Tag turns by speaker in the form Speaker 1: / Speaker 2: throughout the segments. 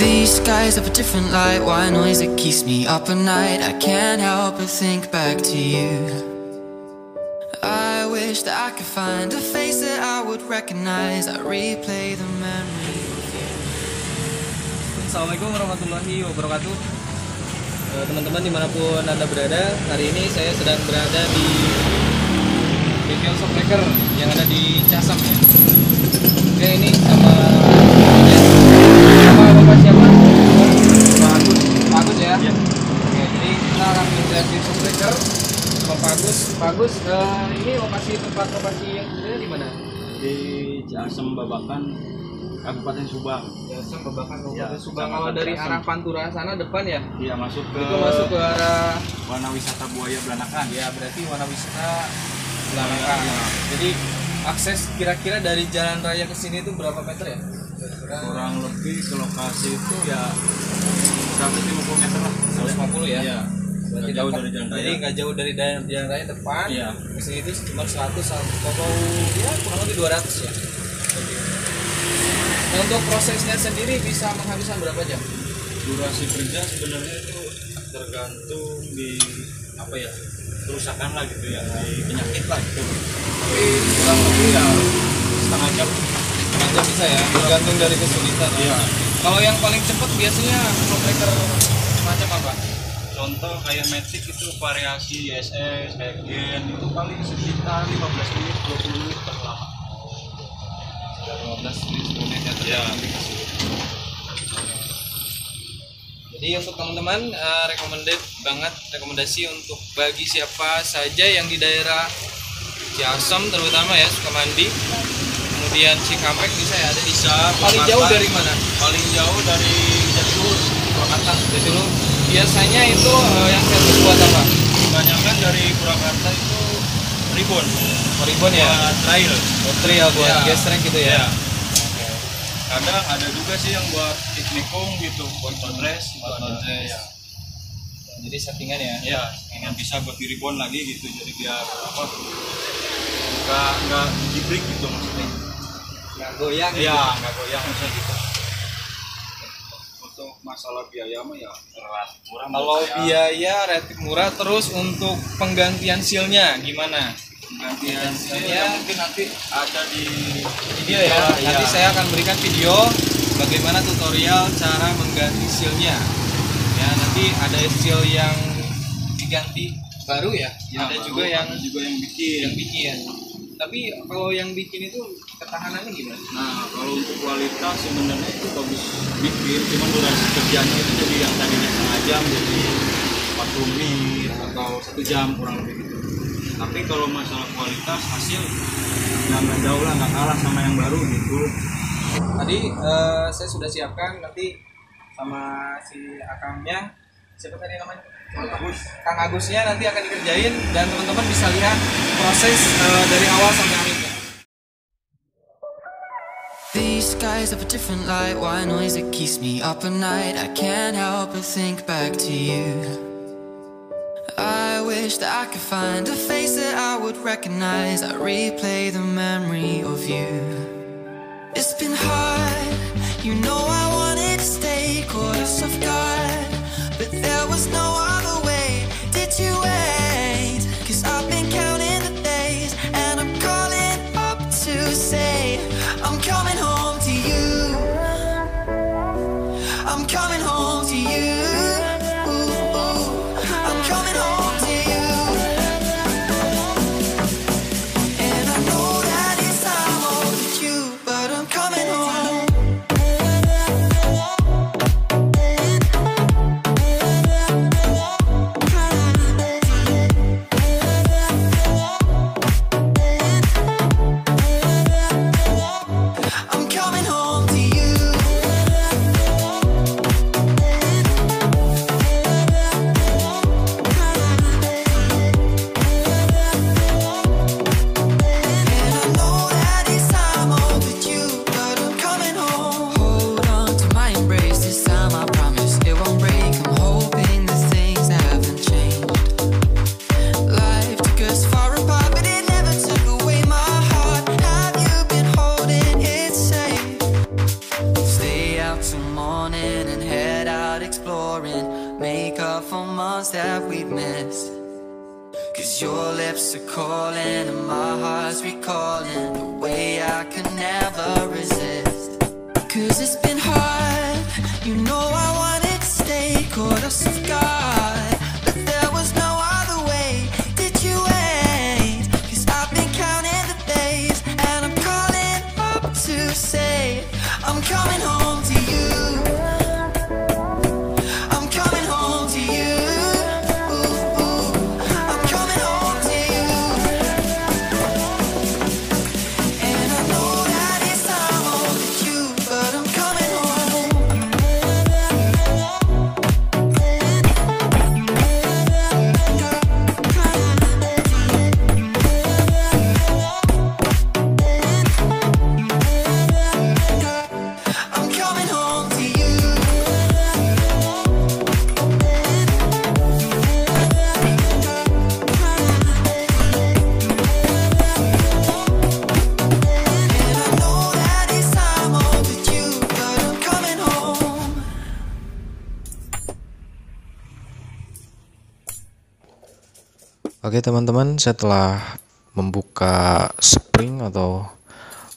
Speaker 1: These skies have a different light, white noise that keeps me up at night. I can't help but think back to you. I wish that I could find a face that I would recognize. I replay the memory of you.
Speaker 2: Assalamualaikum warahmatullahi wabarakatuh. Teman-teman dimanapun Anda berada, hari ini saya sedang berada di bengkel Shopmaker yang ada di Casam ya. Oke, ini sama Bapak siapa? Pak Agus ya? Ya. Oke, jadi kita akan melihat di Shopmaker sama Pak Agus. Pak Agus, ini tempat lokasi yang sebenarnya di mana?
Speaker 3: Di Ciasem Babakan, Kabupaten Subang.
Speaker 2: Ciasem Babakan, Kabupaten Subang. Kalau dari arah Pantura sana depan ya?
Speaker 3: Iya, masuk ke
Speaker 2: arah
Speaker 3: Wana Wisata Buaya Belanakan.
Speaker 2: Ya, berarti Wana Wisata Belanakan. Ya. Jadi akses kira-kira dari jalan raya ke sini itu berapa meter ya?
Speaker 3: Kurang lebih ke lokasi itu ya 150 meter lah.
Speaker 2: 150 ya? Iya.
Speaker 3: Berarti jauh dari jalan raya.
Speaker 2: Jadi nggak jauh dari jalan raya depan.
Speaker 3: Iya.
Speaker 2: Ke sini itu cuma 100 atau ya kurang lebih 200 ya. Nah, untuk prosesnya sendiri bisa menghabiskan berapa jam?
Speaker 3: Durasi kerja sebenarnya itu tergantung di apa ya, kerusakan lah gitu ya, di penyakit lah gitu. Tapi kurang lebih ya setengah jam
Speaker 2: Bisa ya, tergantung dari kesulitan.
Speaker 3: Iya.
Speaker 2: Kalau yang paling cepat biasanya Shopmaker macam apa?
Speaker 3: Contoh kayak Matic itu variasi ISS, kayak Gen itu paling sekitar 15 menit, 20 menit paling lama.
Speaker 2: 15 menit, 10 menit ya. Jadi untuk teman-teman rekomendasi untuk bagi siapa saja yang di daerah Ciasem terutama ya, Sukamandi, kemudian Cikampek bisa ya, ada di paling jauh dari mana?
Speaker 3: Paling jauh dari Jatiluhur, Purwakarta.
Speaker 2: Jatiluhur. Biasanya itu yang servis buat apa?
Speaker 3: Kebanyakan dari Purwakarta itu Ribon.
Speaker 2: Ribon ya?
Speaker 3: Buat trail.
Speaker 2: Trail buat gestrek gitu ya?
Speaker 3: Kadang ada juga sih yang buat piknikum gitu, buat dress ya.
Speaker 2: Jadi settingan ya?
Speaker 3: Iya, yang bisa buat di Ribon lagi gitu, jadi biar apa? Nggak jibrik gitu maksudnya.
Speaker 2: Nggak goyang?
Speaker 3: Iya, nggak goyang maksudnya gitu. Untuk masalah biaya mah ya relatif murah.
Speaker 2: Kalau biaya relatif murah, terus untuk penggantian sealnya gimana?
Speaker 3: Penggantian sealnya mungkin nanti ada di
Speaker 2: video ya. Nanti saya akan berikan video bagaimana tutorial cara mengganti sealnya. Ya, nanti ada seal yang diganti baru ya. Ada juga yang bikin. Tapi kalau yang bikin itu ketahanannya gimana?
Speaker 3: Nah, kalau untuk kualitas sebenarnya itu bagus bikin, cuma durasi kerjanya itu jadi yang tadinya setengah jam jadi 40 menit atau 1 jam kurang lebih gitu. Tapi kalau masalah kualitas hasil nggak jauh lah, nggak kalah sama yang baru gitu.
Speaker 2: Tadi saya sudah siapkan nanti sama si akangnya, siapa tadi namanya? Kang Agusnya nanti akan dikerjain dan teman-teman bisa lihat proses dari awal sampai akhirnya.
Speaker 1: These skies have a different light, white noise that keeps me up at night. I can't help but think back to you. I wish that I could find a face that I would recognize. I replay the memory of you. It's been hard, you know I wanted to stay, caught us off guard, but there was no other way. Did you wait? 'Cause I've been counting the days, and I'm calling up to say I'm coming home to you. I'm coming home to you. I'm coming home to you. And I know that it's time overdue, but I'm coming home. morning and head out exploring. Make up for months that we've missed. Cause your lips are calling and my heart's recalling the way I can never resist. Cause it's been hard, you know I wanted to stay caught us off guard, but there was no other way. Did you wait? Cause I've been counting the days, and I'm calling up to say I'm coming home to you. I'm coming home to you. Ooh, ooh. I'm coming home to you. And I know that it's time overdue, but I'm coming home. I'm coming home to you. And I know that it's time overdue, but I'm coming home.
Speaker 4: Oke teman-teman, setelah membuka spring atau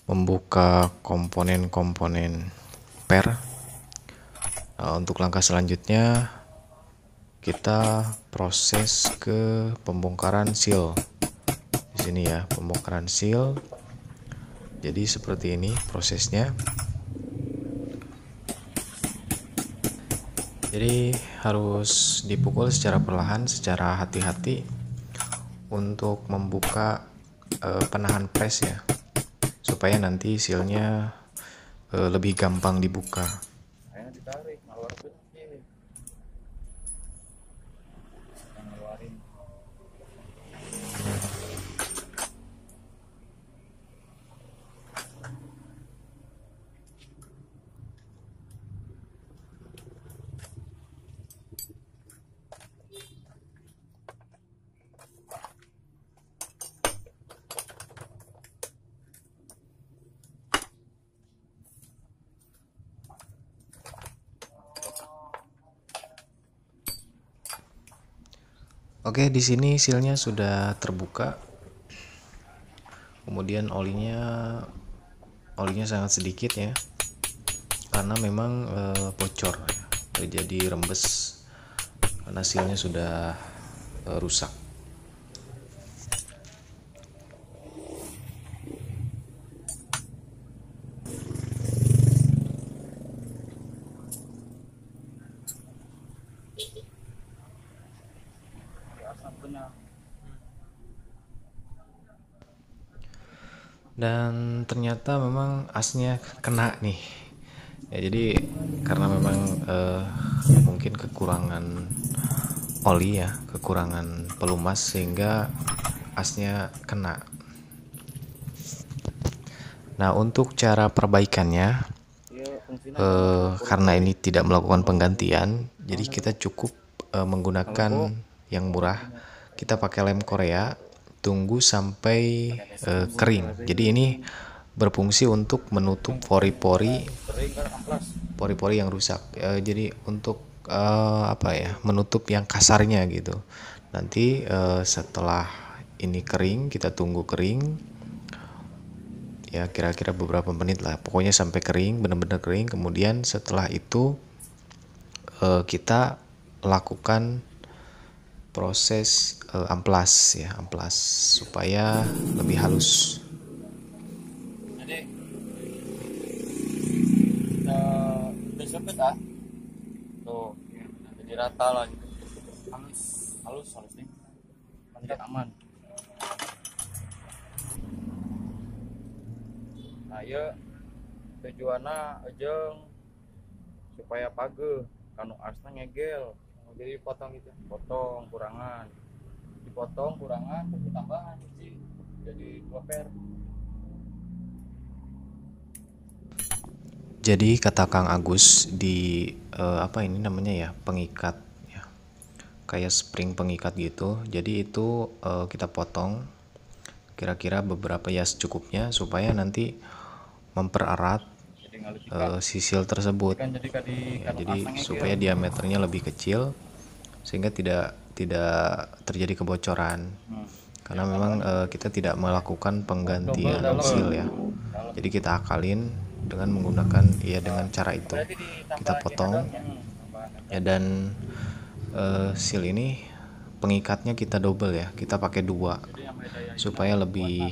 Speaker 4: membuka komponen-komponen per, untuk langkah selanjutnya kita proses ke pembongkaran seal. Di sini ya, pembongkaran seal. Jadi seperti ini prosesnya. Jadi harus dipukul secara perlahan, secara hati-hati untuk membuka penahan press ya, supaya nanti sealnya lebih gampang dibuka.
Speaker 3: Ayo ditarik, ngeluar sedikit. Ngeluarin.
Speaker 4: Oke, di sini sealnya sudah terbuka. Kemudian olinya sangat sedikit ya, karena memang bocor ya, terjadi rembes karena sealnya sudah rusak. Dan ternyata memang asnya kena nih ya, jadi karena memang mungkin kekurangan oli ya, kekurangan pelumas, sehingga asnya kena. Nah, untuk cara perbaikannya, karena ini tidak melakukan penggantian, jadi kita cukup menggunakan yang murah. Kita pakai lem Korea, tunggu sampai kering. Jadi ini berfungsi untuk menutup pori-pori yang rusak. Jadi untuk menutup yang kasarnya gitu. Nanti setelah ini kering, kita tunggu kering ya, kira-kira beberapa menit lah, pokoknya sampai kering, benar-benar kering. Kemudian setelah itu kita lakukan proses amplas ya, amplas supaya lebih halus.
Speaker 3: Jadi udah sempit tuh, jadi rata lah gitu. halus nih, nanti aman. Nah ya tujuannya ejeng supaya page kanu asna ngegel, jadi potong gitu, potong kurangan, dipotong kurangan terus ditambahan sih, jadi 2 per.
Speaker 4: Jadi kata Kang Agus di ini namanya ya, pengikat ya, kayak spring pengikat gitu. Jadi itu kita potong kira-kira beberapa ya secukupnya, supaya nanti mempererat si seal tersebut.
Speaker 3: kan jadi
Speaker 4: Ya, jadi supaya diameternya lebih kecil sehingga tidak terjadi kebocoran. Karena memang kita tidak melakukan penggantian seal ya. Jadi kita akalin dengan menggunakan dengan cara itu. Kita potong ya, dan seal ini pengikatnya kita double ya. Kita pakai 2 supaya lebih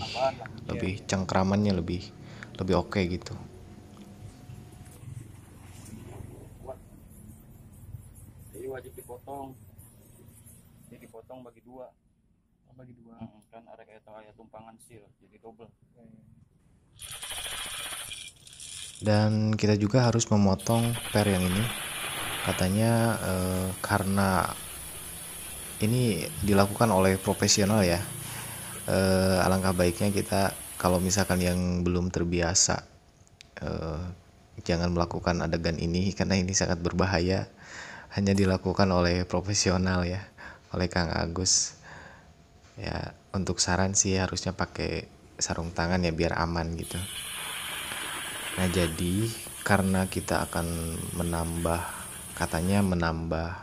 Speaker 4: cengkramannya lebih oke gitu.
Speaker 3: Jadi wajib dipotong. Jadi dipotong bagi 2. Kan ada kayak tumpangan seal, jadi double.
Speaker 4: Dan kita juga harus memotong per yang ini. Katanya karena ini dilakukan oleh profesional ya, alangkah baiknya kita kalau misalkan yang belum terbiasa jangan melakukan adegan ini, karena ini sangat berbahaya. Hanya dilakukan oleh profesional ya, oleh Kang Agus ya. Untuk saran sih harusnya pakai sarung tangan ya, biar aman gitu. Nah, jadi karena kita akan katanya menambah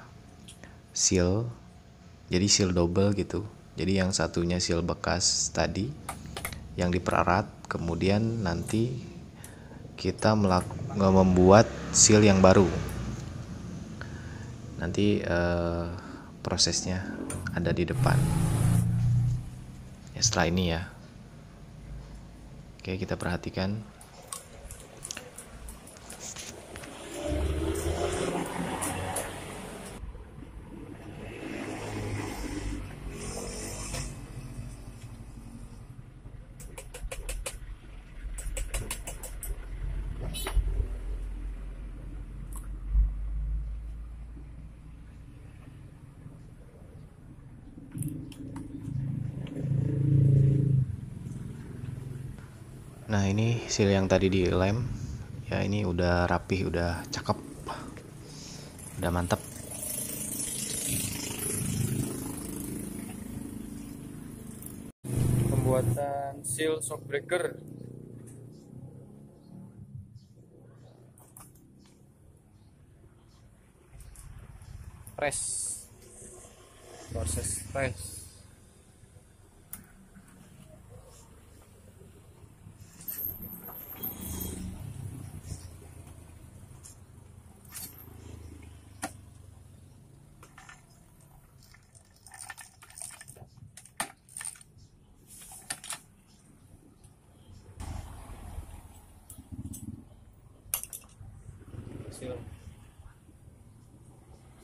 Speaker 4: seal, jadi seal double gitu. Jadi yang satunya seal bekas tadi yang dipererat, kemudian nanti kita membuat seal yang baru. Nanti prosesnya ada di depan ya, setelah ini ya. Oke, kita perhatikan. Nah, ini seal yang tadi dilem ya, ini udah rapih, udah cakep, udah mantap.
Speaker 3: Pembuatan seal shockbreaker. Proses press.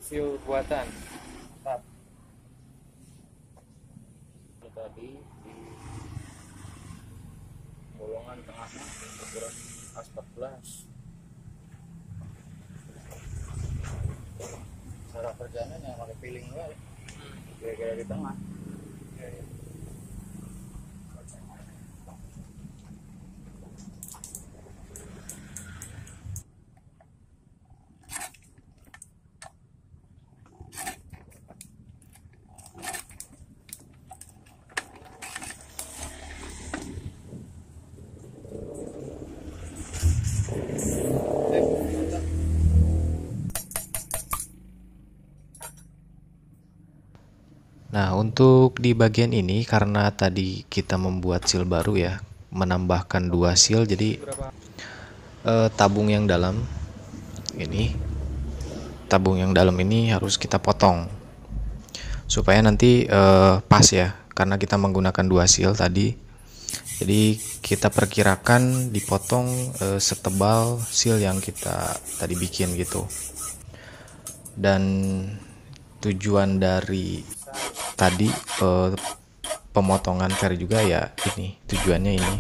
Speaker 3: Seal buatan. Tap. Tadi di bolongan tengahnya ukuran A14. Cara kerjanya yang pakai piling ya, kira-kira di tengah.
Speaker 4: Nah, untuk di bagian ini karena tadi kita membuat seal baru ya, menambahkan 2 seal, jadi tabung yang dalam ini harus kita potong supaya nanti pas ya, karena kita menggunakan 2 seal tadi. Jadi kita perkirakan dipotong setebal seal yang kita tadi bikin gitu. Dan tujuan dari tadi pemotongan per juga ya, ini tujuannya ini.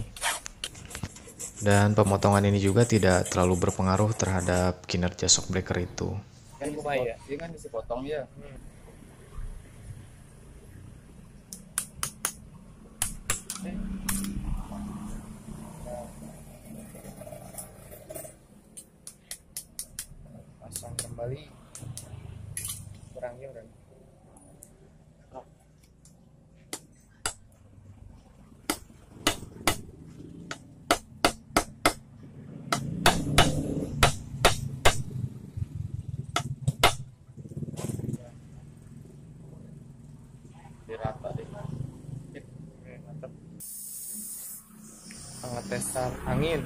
Speaker 4: Dan pemotongan ini juga tidak terlalu berpengaruh terhadap kinerja shockbreaker itu.
Speaker 3: Kan ya, dia kan bisa potong ya. Pasang kembali. Kurangnya udah.
Speaker 2: kompresor angin.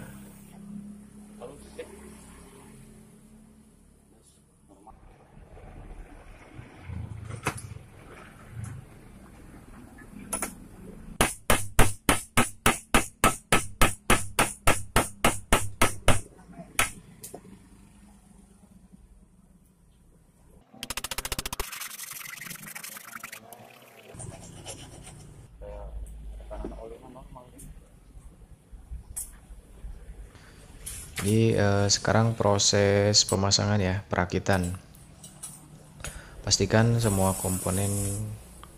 Speaker 4: Jadi sekarang proses pemasangan ya, perakitan. Pastikan semua komponen,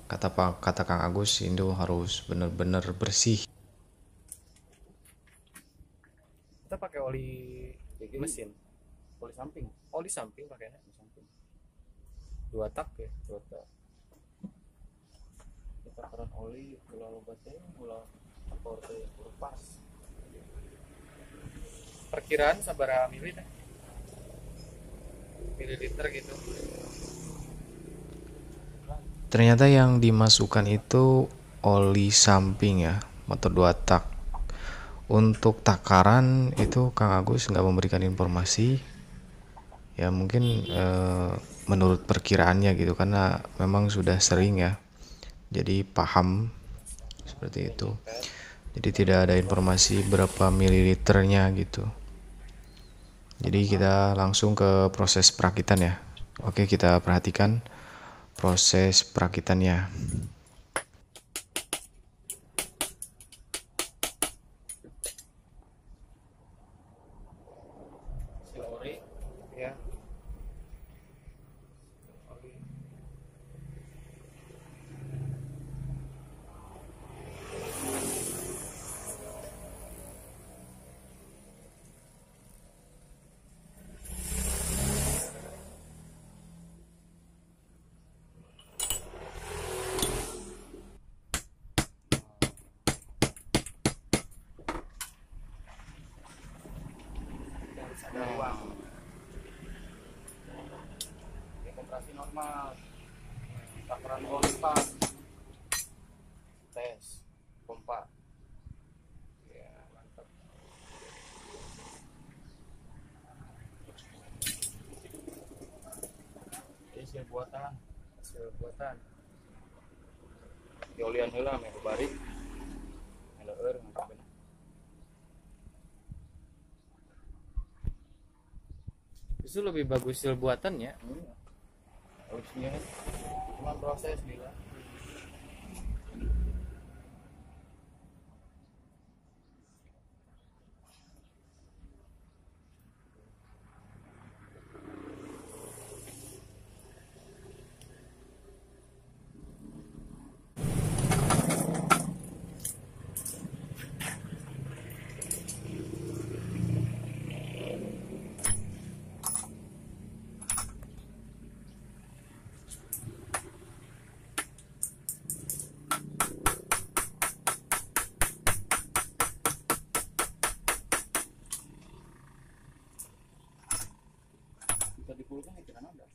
Speaker 4: kata Kang Agus, itu harus benar-benar bersih.
Speaker 2: Kita pakai oli mesin,
Speaker 3: Oli samping.
Speaker 2: oli samping pakainya.
Speaker 3: Samping.
Speaker 2: 2 tak ya.
Speaker 3: 2 tak. Takaran oli gula lobatnya gula aporte pas.
Speaker 2: Perkiraan sabaraha mililiter gitu.
Speaker 4: Ternyata yang dimasukkan itu oli samping ya, motor 2 tak. Untuk takaran itu Kang Agus nggak memberikan informasi. Ya mungkin menurut perkiraannya gitu, karena memang sudah sering ya. Jadi paham seperti itu. Jadi tidak ada informasi berapa mililiternya gitu. Jadi kita langsung ke proses perakitan ya. Oke, kita perhatikan proses perakitannya.
Speaker 2: Ori ya. Ada ruang.
Speaker 3: Kompresi normal. Takaran oli pas. Tes pompa.
Speaker 2: Ya, mantap.
Speaker 3: Ini hasil buatan.
Speaker 2: Hasil buatan.
Speaker 3: Di olian heula meh bari. Heleur ngangkapin.
Speaker 2: Justru lebih bagus hasil buatan ya.
Speaker 3: Harusnya cuma proses gila. Bisa dipulkan ya kira ada.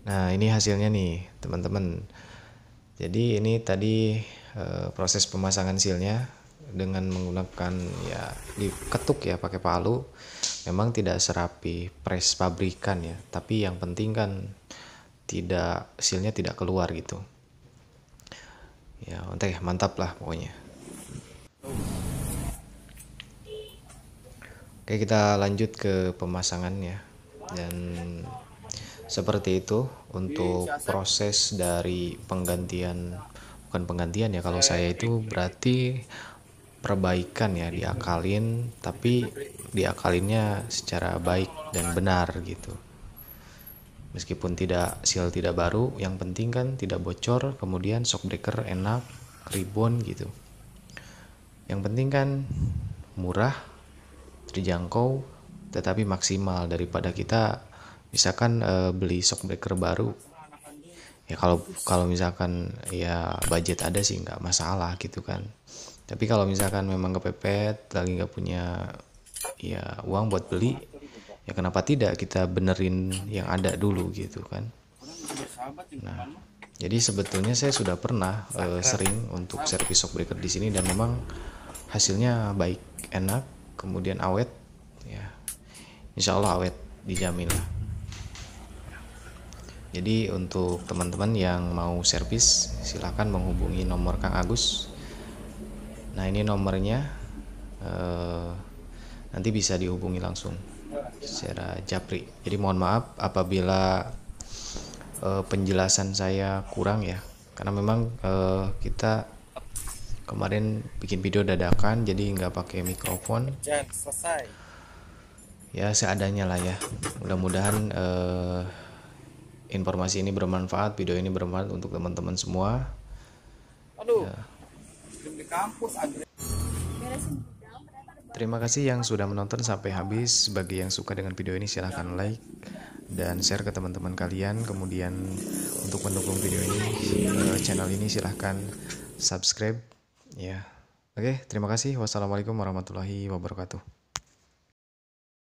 Speaker 4: Nah, ini hasilnya nih, teman-teman. Jadi ini tadi proses pemasangan sealnya dengan menggunakan ya diketuk ya pakai palu. Memang tidak serapi press pabrikan ya, tapi yang penting kan sealnya tidak keluar gitu. Ya, mantap lah pokoknya. Oke, kita lanjut ke pemasangannya. Dan seperti itu untuk proses dari penggantian, bukan penggantian ya, kalau saya itu berarti perbaikan ya, diakalin, tapi diakalinnya secara baik dan benar gitu. Meskipun seal tidak baru, yang penting kan tidak bocor, kemudian shockbreaker enak, ribbon gitu. Yang penting kan murah, terjangkau, tetapi maksimal, daripada kita misalkan beli shockbreaker baru. Ya kalau misalkan ya budget ada sih nggak masalah gitu kan. Tapi kalau misalkan memang kepepet, lagi nggak punya ya uang buat beli, ya kenapa tidak kita benerin yang ada dulu gitu kan. Nah, jadi sebetulnya saya sudah pernah sering untuk servis shockbreaker di sini dan memang hasilnya baik, enak, kemudian awet ya. Insya Allah awet, dijamin lah. Jadi untuk teman-teman yang mau servis, silahkan menghubungi nomor Kang Agus. Nah ini nomornya, nanti bisa dihubungi langsung secara japri. Jadi mohon maaf apabila penjelasan saya kurang ya, karena memang kita kemarin bikin video dadakan, jadi nggak pakai mikrofon. Ya seadanya lah ya. Mudah-mudahan informasi ini bermanfaat, video ini bermanfaat untuk teman-teman semua. Ya. Terima kasih yang sudah menonton sampai habis. Bagi yang suka dengan video ini silahkan like dan share ke teman-teman kalian. Kemudian untuk mendukung video ini, channel ini silahkan subscribe ya. Oke, terima kasih. Wassalamualaikum warahmatullahi wabarakatuh.